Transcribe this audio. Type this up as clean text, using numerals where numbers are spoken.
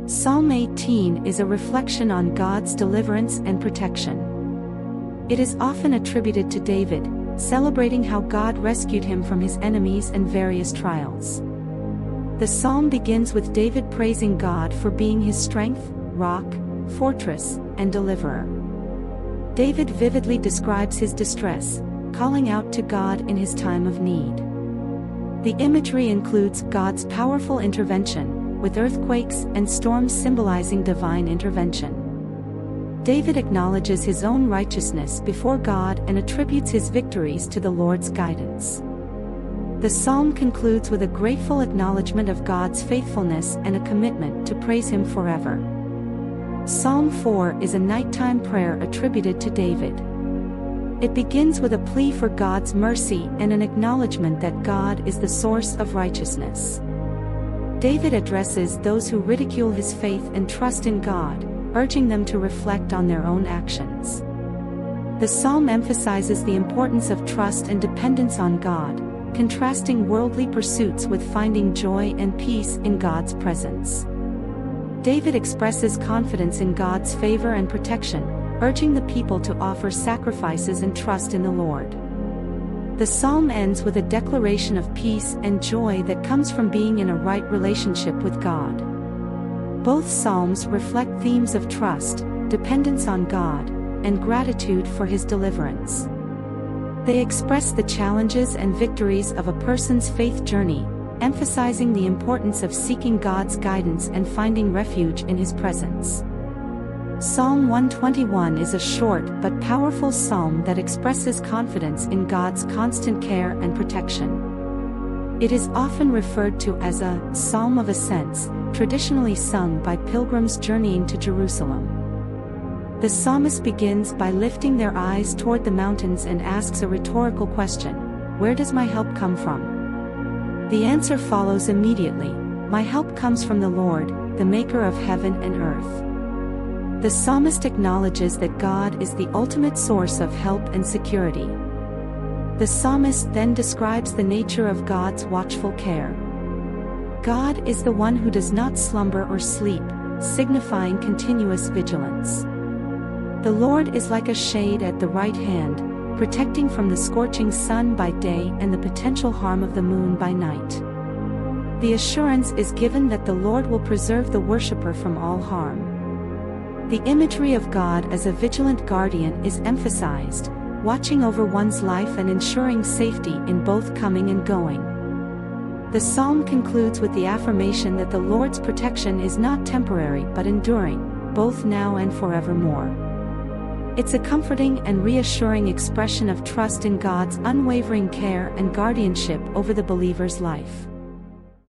Psalm 18 is a reflection on God's deliverance and protection. It is often attributed to David, celebrating how God rescued him from his enemies and various trials. The psalm begins with David praising God for being his strength, rock, fortress, and deliverer. David vividly describes his distress, calling out to God in his time of need. The imagery includes God's powerful intervention, with earthquakes and storms symbolizing divine intervention. David acknowledges his own righteousness before God and attributes his victories to the Lord's guidance. The psalm concludes with a grateful acknowledgement of God's faithfulness and a commitment to praise him forever. Psalm 4 is a nighttime prayer attributed to David. It begins with a plea for God's mercy and an acknowledgement that God is the source of righteousness. David addresses those who ridicule his faith and trust in God, urging them to reflect on their own actions. The psalm emphasizes the importance of trust and dependence on God, contrasting worldly pursuits with finding joy and peace in God's presence. David expresses confidence in God's favor and protection, urging the people to offer sacrifices and trust in the Lord. The psalm ends with a declaration of peace and joy that comes from being in a right relationship with God. Both psalms reflect themes of trust, dependence on God, and gratitude for his deliverance. They express the challenges and victories of a person's faith journey, emphasizing the importance of seeking God's guidance and finding refuge in his presence. Psalm 121 is a short but powerful psalm that expresses confidence in God's constant care and protection. It is often referred to as a psalm of ascents, traditionally sung by pilgrims journeying to Jerusalem. The psalmist begins by lifting their eyes toward the mountains and asks a rhetorical question: where does my help come from? The answer follows immediately: my help comes from the Lord, the maker of heaven and earth. The psalmist acknowledges that God is the ultimate source of help and security. The psalmist then describes the nature of God's watchful care. God is the one who does not slumber or sleep, signifying continuous vigilance. The Lord is like a shade at the right hand, protecting from the scorching sun by day and the potential harm of the moon by night. The assurance is given that the Lord will preserve the worshipper from all harm. The imagery of God as a vigilant guardian is emphasized, watching over one's life and ensuring safety in both coming and going. The psalm concludes with the affirmation that the Lord's protection is not temporary but enduring, both now and forevermore. It's a comforting and reassuring expression of trust in God's unwavering care and guardianship over the believer's life.